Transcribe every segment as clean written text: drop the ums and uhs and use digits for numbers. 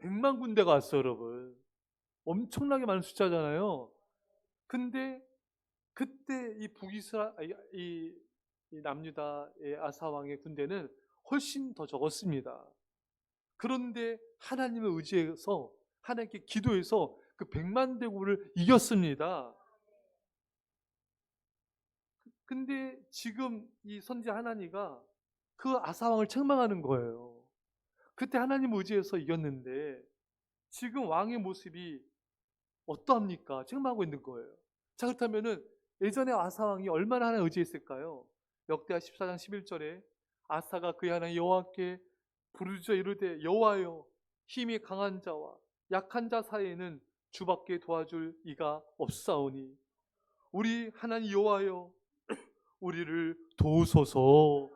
100만 군데가 왔어요, 여러분. 엄청나게 많은 숫자잖아요. 근데 그때 이 북이스라 이 남유다의 아사 왕의 군대는 훨씬 더 적었습니다. 그런데 하나님을 의지해서 하나님께 기도해서 그 100만 대군을 이겼습니다. 근데 지금 이 선지 하나니가 그 아사 왕을 책망하는 거예요. 그때 하나님 의지해서 이겼는데 지금 왕의 모습이 어떠합니까? 책망하고 있는 거예요. 자, 그렇다면은 예전에 아사 왕이 얼마나 하나님 의지했을까요? 역대하 14장 11절에 아사가 그의 하나님 여호와께 부르짖어 이르되 여호와여 힘이 강한 자와 약한 자 사이에는 주밖에 도와줄 이가 없사오니 우리 하나님 여호와여 우리를 도우소서.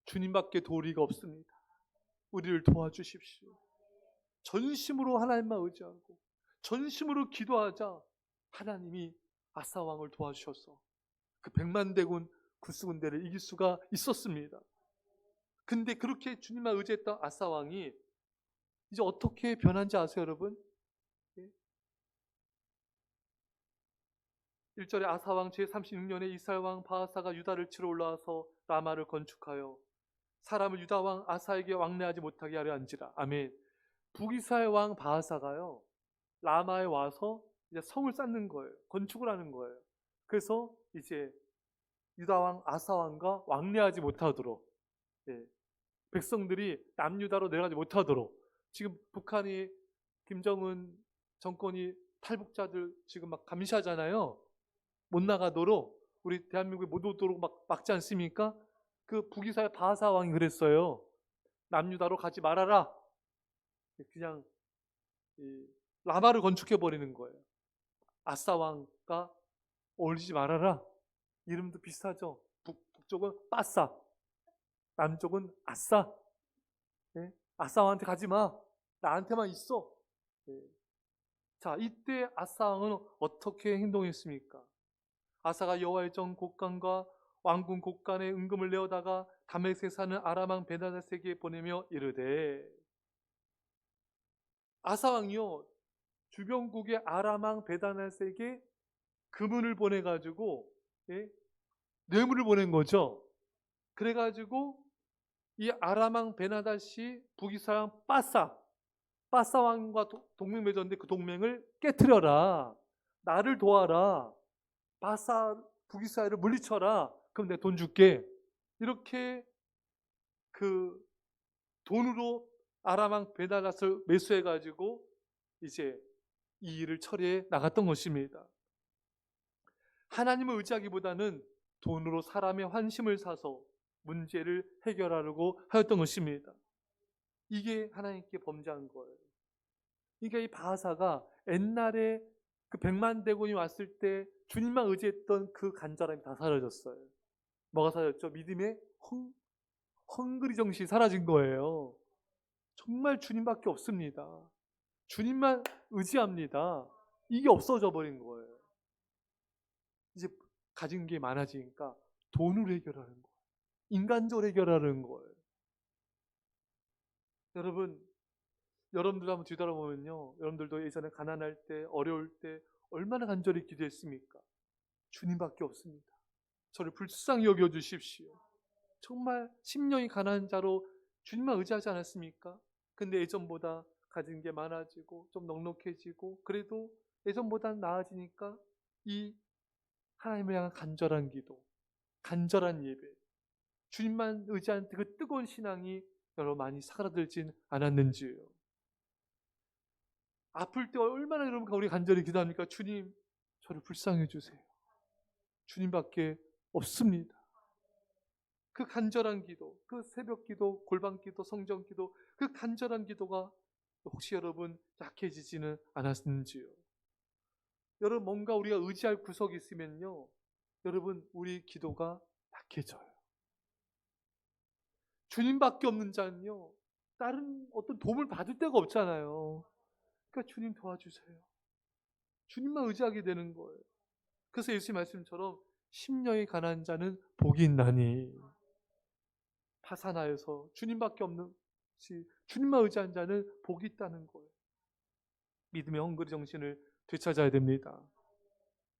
주님밖에 도울 이가 없습니다. 우리를 도와주십시오. 전심으로 하나님만 의지하고 전심으로 기도하자 하나님이 아사 왕을 도와주셔서 그 100만 대군 구스군대를 이길 수가 있었습니다. 근데 그렇게 주님만 의지했던 아사 왕이 이제 어떻게 변한지 아세요, 여러분? 1절에 아사 왕 제36년에 이스라엘 왕 바하사가 유다를 치러 올라와서 라마를 건축하여 사람을 유다 왕 아사에게 왕래하지 못하게 하려 한지라. 아멘. 북이스라엘 왕 바하사가요 라마에 와서 이제 성을 쌓는 거예요. 건축을 하는 거예요. 그래서 이제 유다 왕 아사 왕과 왕래하지 못하도록, 예, 백성들이 남유다로 내려가지 못하도록, 지금 북한이 김정은 정권이 탈북자들 지금 막 감시하잖아요. 못 나가도록, 우리 대한민국에 못 오도록 막 막지 않습니까? 그 북이스라엘 바하사 왕이 그랬어요. 남유다로 가지 말아라. 그냥 라마를 건축해 버리는 거예요. 아사 왕과 어울리지 말아라. 이름도 비슷하죠. 북쪽은 빠싸, 남쪽은 아싸. 예? 아사 왕한테 가지 마. 나한테만 있어. 예. 자, 이때 아사 왕은 어떻게 행동했습니까? 아사가 여호와의 정 곡간과 왕궁 곡간에 은금을 내어다가 다메섹에 사는 아람 왕 베나다스에게 보내며 이르되, 아사 왕이요 주변국의 아람 왕 베나다스에게 금은을 보내가지고, 예? 뇌물을 보낸 거죠. 그래가지고 이 아람 왕 베나다시 북이스라엘 왕 빠싸 왕과 동맹 맺었는데 그 동맹을 깨트려라. 나를 도와라. 북이스라엘을 물리쳐라. 그럼 내가 돈 줄게. 이렇게 그 돈으로 아람 왕 베나다스를 매수해가지고 이제 이 일을 처리해 나갔던 것입니다. 하나님을 의지하기보다는 돈으로 사람의 환심을 사서 문제를 해결하려고 하였던 것입니다. 이게 하나님께 범죄한 거예요. 그러니까 이 바하사가 옛날에 그 100만 대군이 왔을 때 주님만 의지했던 그 간절함이 다 사라졌어요. 뭐가 사라졌죠? 믿음의 헝그리 정신이 사라진 거예요. 정말 주님밖에 없습니다. 주님만 의지합니다. 이게 없어져 버린 거예요. 이제 가진 게 많아지니까 돈으로 해결하는 거예요. 인간적으로 해결하는 거예요. 여러분들 한번 뒤돌아보면요. 여러분들도 예전에 가난할 때, 어려울 때 얼마나 간절히 기도했습니까? 주님밖에 없습니다. 저를 불쌍히 여겨주십시오. 정말 심령이 가난한 자로 주님만 의지하지 않았습니까? 근데 예전보다 가진 게 많아지고 좀 넉넉해지고 그래도 예전보다 나아지니까 이 하나님을 향한 간절한 기도, 간절한 예배, 주님만 의지하는 그 뜨거운 신앙이 여러분 많이 사그라들진 않았는지요. 아플 때 얼마나 여러분과 우리 간절히 기도합니까? 주님, 저를 불쌍해 주세요. 주님밖에 없습니다. 그 간절한 기도, 그 새벽 기도, 골방 기도, 성전 기도, 그 간절한 기도가 혹시 여러분 약해지지는 않았는지요? 여러분 뭔가 우리가 의지할 구석이 있으면요, 여러분 우리 기도가 약해져요. 주님밖에 없는 자는요, 다른 어떤 도움을 받을 데가 없잖아요. 그러니까 주님 도와주세요. 주님만 의지하게 되는 거예요. 그래서 예수님 말씀처럼 심령이 가난한 자는 복이 있나니, 파산하여서 주님밖에 없는 주님만 의지한 자는 복이 있다는 거예요. 믿음의 헝그리 정신을 되찾아야 됩니다.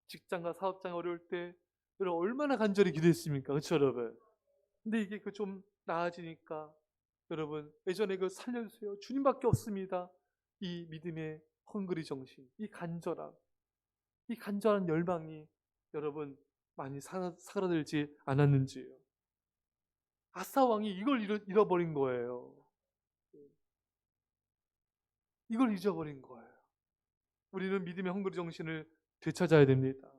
직장과 사업장이 어려울 때 여러분 얼마나 간절히 기도했습니까? 그렇죠, 여러분? 근데 이게 좀 나아지니까 여러분 예전에 살려주세요. 주님밖에 없습니다. 이 믿음의 헝그리 정신, 이 간절함, 이 간절한 열망이 여러분 많이 사그라들지 않았는지요. 아사 왕이 이걸 잃어버린 거예요. 이걸 잊어버린 거예요. 우리는 믿음의 헝그리 정신을 되찾아야 됩니다.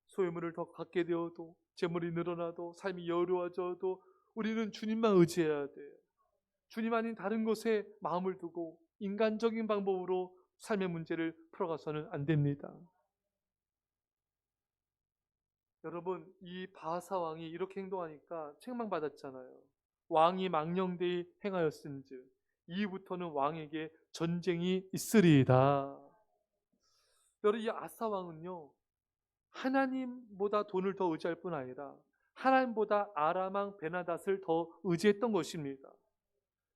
소유물을 더 갖게 되어도 재물이 늘어나도 삶이 여유로워져도 우리는 주님만 의지해야 돼요. 주님 아닌 다른 것에 마음을 두고 인간적인 방법으로 삶의 문제를 풀어가서는 안 됩니다. 여러분 이 바하사 왕이 이렇게 행동하니까 책망받았잖아요. 왕이 망령되이 행하였은즉 이후부터는 왕에게 전쟁이 있으리이다. 여러분 이 아사 왕은요 하나님보다 돈을 더 의지할 뿐 아니라 하나님보다 아람 왕 베나닷을 더 의지했던 것입니다.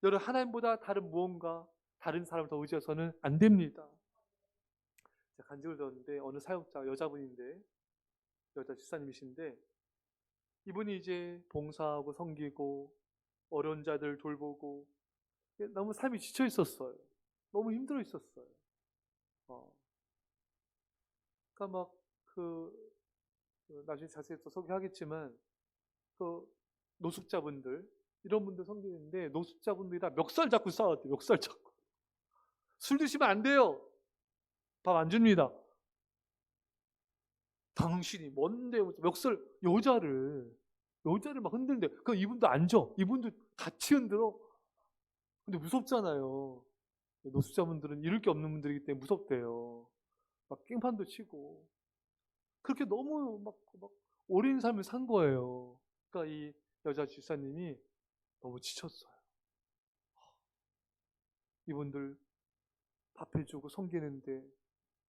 여러분 하나님보다 다른 무언가 다른 사람을 더 의지해서는 안 됩니다. 제가 간증을 들었는데 어느 사역자 여자분인데 여자 집사님이신데 이분이 이제 봉사하고 섬기고 어려운 자들 돌보고 너무 삶이 지쳐 있었어요. 너무 힘들어 있었어요. 그러니까 막 나중에 자세히 또 소개하겠지만 노숙자분들 이런 분들 섬기는데 노숙자분들이랑 멱살 잡고 싸웠대요. 멱살 잡고. 술 드시면 안 돼요. 밥 안 줍니다. 당신이 뭔데 멱살 여자를 막 흔들는데 그럼 이분도 앉아. 이분도 같이 흔들어. 근데 무섭잖아요. 노숙자분들은 잃을 게 없는 분들이기 때문에 무섭대요. 막 깽판도 치고 그렇게 너무 막 오랜 삶을 산 거예요. 그러니까 이 여자 집사님이 너무 지쳤어요. 이분들 밥 해주고 섬기는데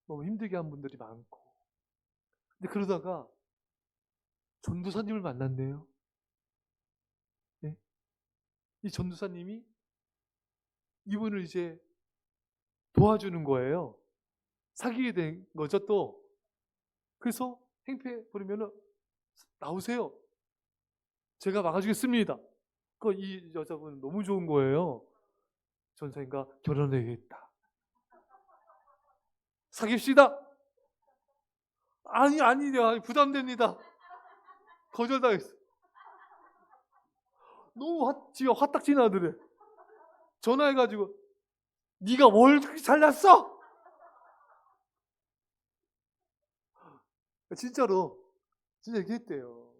너무 힘들게 한 분들이 많고. 근데 그러다가 전도사님을 만났네요. 네? 이 전도사님이 이분을 이제 도와주는 거예요. 사귀게 된 거죠 또. 그래서 행패 부르면은 나오세요. 제가 막아주겠습니다. 이 여자분은 너무 좋은 거예요. 전사님과 결혼해야겠다. 사귀시다. 아니요. 부담됩니다. 거절당했어. 너무 지가 화딱지 나더래. 전화해가지고 네가 뭘 그렇게 잘났어? 진짜로 진짜 얘기했대요.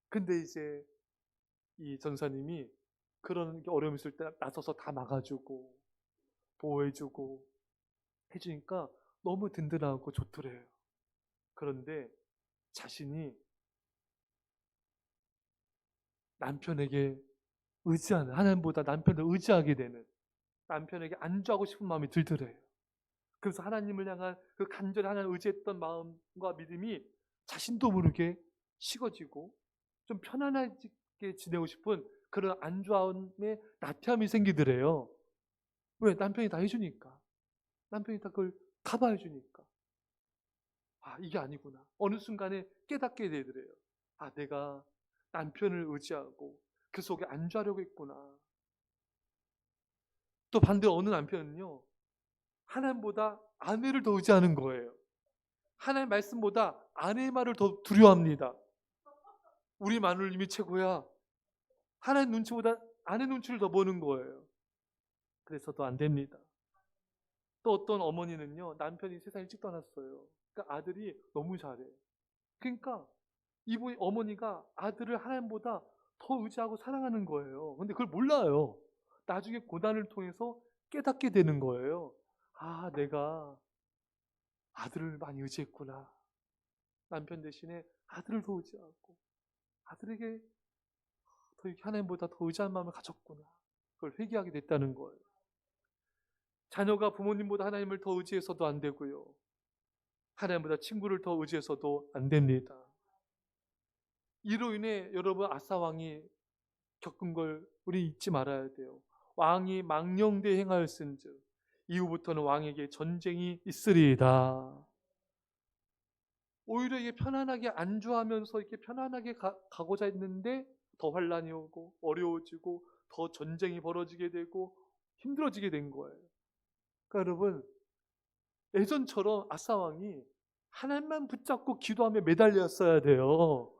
근데 이제 이 전사님이 그런 어려움 있을 때 나서서 다 막아주고 보호해주고 해주니까 너무 든든하고 좋더래요. 그런데 자신이 남편에게 의지하는 하나님보다 남편을 의지하게 되는 남편에게 안주하고 싶은 마음이 들더래요. 그래서 하나님을 향한 그 간절히 하나님을 의지했던 마음과 믿음이 자신도 모르게 식어지고 좀 편안하게 지내고 싶은 그런 안주함에 나태함이 생기더래요. 왜? 남편이 다 해주니까. 남편이 다 그걸 커버해 주니까. 이게 아니구나. 어느 순간에 깨닫게 되더래요. 내가 남편을 의지하고 그 속에 안주하려고 했구나. 또 반대로 어느 남편은요. 하나님보다 아내를 더 의지하는 거예요. 하나님 말씀보다 아내의 말을 더 두려워합니다. 우리 마누님이 최고야. 하나님 눈치보다 아내 눈치를 더 보는 거예요. 그래서도 안 됩니다. 또 어떤 어머니는요. 남편이 세상 일찍 떠났어요. 그러니까 아들이 너무 잘해. 그러니까 이분이 어머니가 아들을 하나님보다 더 의지하고 사랑하는 거예요. 근데 그걸 몰라요. 나중에 고난을 통해서 깨닫게 되는 거예요. 내가 아들을 많이 의지했구나. 남편 대신에 아들을 더 의지하고 아들에게 더 하나님보다 더 의지한 마음을 가졌구나. 그걸 회개하게 됐다는 거예요. 자녀가 부모님보다 하나님을 더 의지해서도 안 되고요. 하나님보다 친구를 더 의지해서도 안 됩니다. 이로 인해 여러분 아사 왕이 겪은 걸 우리 잊지 말아야 돼요. 왕이 망령되 행하였은즉 이후부터는 왕에게 전쟁이 있으리이다. 오히려 이게 편안하게 안주하면서 이렇게 편안하게 가고자 했는데 더 환란이 오고 어려워지고 더 전쟁이 벌어지게 되고 힘들어지게 된 거예요. 그러니까 여러분, 예전처럼 아사 왕이 하나님만 붙잡고 기도하며 매달렸어야 돼요.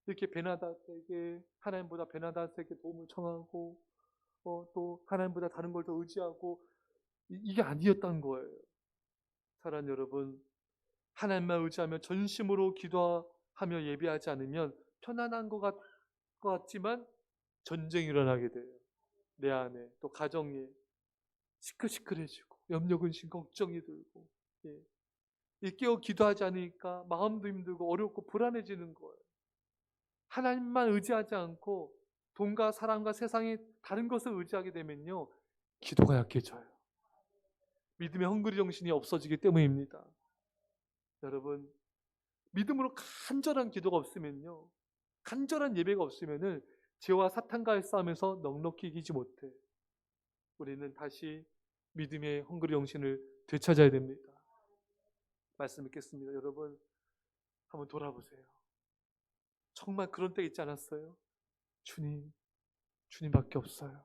이렇게 베나닷에게, 하나님보다 베나닷에게 도움을 청하고 또 하나님보다 다른 걸 더 의지하고, 이게 아니었던 거예요. 사랑하는 여러분, 하나님만 의지하며 전심으로 기도하며 예배하지 않으면 편안한 것 같지만 전쟁이 일어나게 돼요. 내 안에, 또 가정에 시끌시끌해지고 염려근심 걱정이 들고, 깨어 기도하지 않으니까 마음도 힘들고 어렵고 불안해지는 거예요. 하나님만 의지하지 않고 돈과 사람과 세상의 다른 것을 의지하게 되면요, 기도가 약해져요. 믿음의 헝그리 정신이 없어지기 때문입니다. 여러분, 믿음으로 간절한 기도가 없으면요, 간절한 예배가 없으면은 죄와 사탄과의 싸움에서 넉넉히 이기지 못해. 우리는 다시 믿음의 헝그리 정신을 되찾아야 됩니다. 말씀 읽겠습니다. 여러분, 한번 돌아보세요. 정말 그런 때 있지 않았어요? 주님밖에 없어요.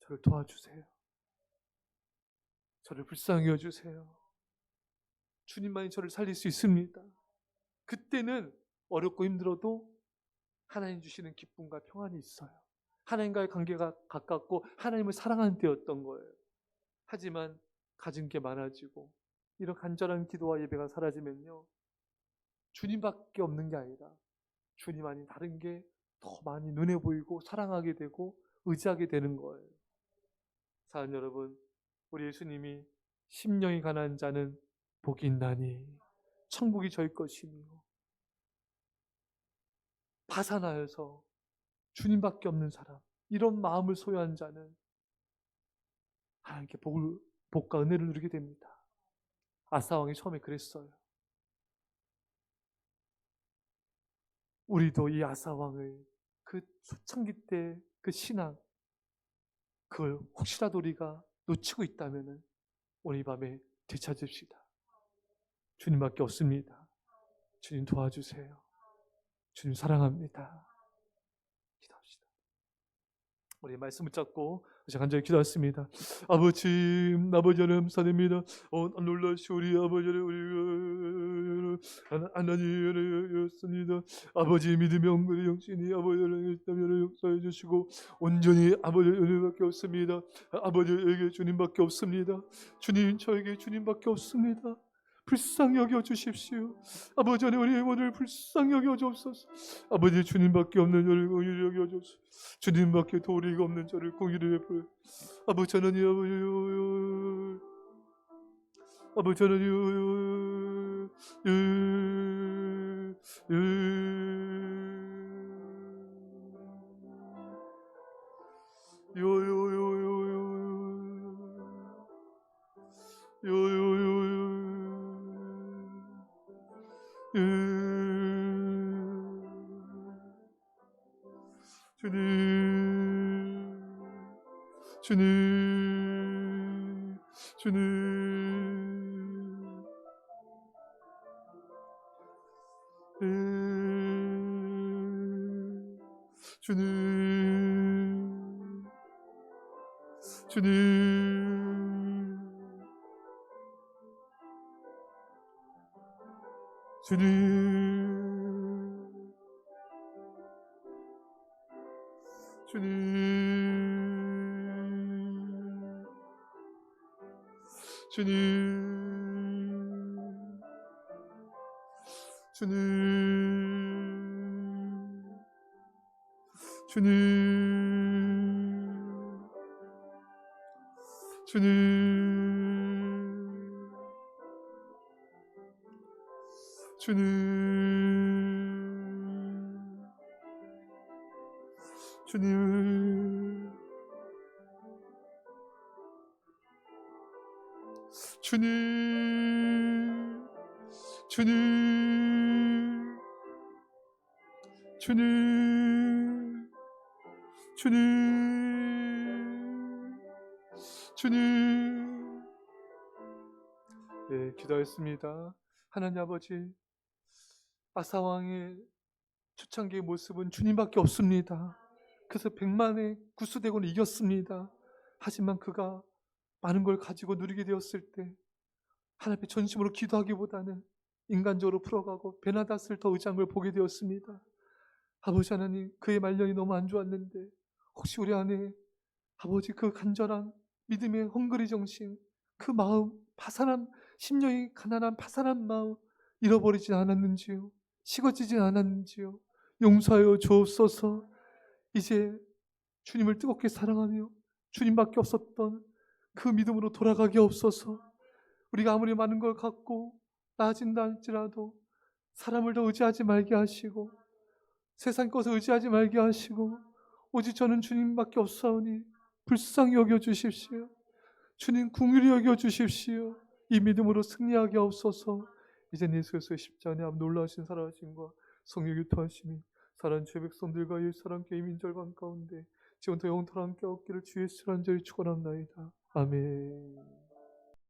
저를 도와주세요. 저를 불쌍히 여주세요. 주님만이 저를 살릴 수 있습니다. 그때는 어렵고 힘들어도 하나님 주시는 기쁨과 평안이 있어요. 하나님과의 관계가 가깝고 하나님을 사랑하는 때였던 거예요. 하지만 가진 게 많아지고 이런 간절한 기도와 예배가 사라지면요, 주님밖에 없는 게 아니라 주님 아닌 다른 게 더 많이 눈에 보이고 사랑하게 되고 의지하게 되는 거예요. 사랑하는 여러분, 우리 예수님이 심령이 가난한 자는 복이 있나니 천국이 저희 것이며, 파산하여서 주님밖에 없는 사람, 이런 마음을 소유한 자는 하나님께 복과 은혜를 누리게 됩니다. 아사 왕이 처음에 그랬어요. 우리도 이 아사 왕을, 그 초창기 때 그 신앙, 그걸 혹시라도 우리가 놓치고 있다면 오늘 이 밤에 되찾읍시다. 주님밖에 없습니다. 주님 도와주세요. 주님 사랑합니다. 기도합시다. 우리 말씀 붙잡고 간절히 기도했습니다. 아버지 하나님 사랑합니다. 놀라시 우리 아버지 하나님이었습니다. 아버지 믿음의 헝그리 영신이 아버지를 역사해 주시고, 온전히 아버지 은혜밖에 없습니다. 아버지에게 주님밖에 없습니다. 주님, 저에게 주님밖에 없습니다. 불쌍히 여겨 주십시오. 아버지, 우리 오늘 불쌍히 여겨 주옵소서. 아버지, 주님밖에 없는 저를 공의를 여겨 주옵소서. 주님밖에 도리가 없는 저를 공의를 베풀어. 아버지 하나님, 아버지 하나님, 주님, 주님, 주님, 주님. 네, 기도했습니다. 하나님 아버지, 아사왕의 초창기의 모습은 주님밖에 없습니다. 그래서 100만의 구스대군을 이겼습니다. 하지만 그가 많은 걸 가지고 누리게 되었을 때 하나님 앞에 전심으로 기도하기보다는 인간적으로 풀어가고 베나닷을 더 의지한 걸 보게 되었습니다. 아버지 하나님, 그의 말년이 너무 안 좋았는데 혹시 우리 안에 아버지 그 간절한 믿음의 헝그리 정신, 그 마음, 파산한 심령이 가난한 파산한 마음 잃어버리지 않았는지요? 식어지지 않았는지요? 용서하여 주옵소서. 이제 주님을 뜨겁게 사랑하며 주님밖에 없었던 그 믿음으로 돌아가게 없어서. 우리가 아무리 많은 걸 갖고 나아진다 할지라도 사람을 더 의지하지 말게 하시고 세상 것을 의지하지 말게 하시고 오직 저는 주님밖에 없사오니 불쌍히 여겨주십시오. 주님 긍휼히 여겨주십시오. 이 믿음으로 승리하게 없어서. 이제 예수의 십자가의 앞 놀라신 살아가심과 성령 유토하심이 사랑하는 죄 백성들과 예수와 함께 임인절반 가운데 지금부터 영원토록 함께 얻기를 주의 수란절이 축원합나이다. 아멘.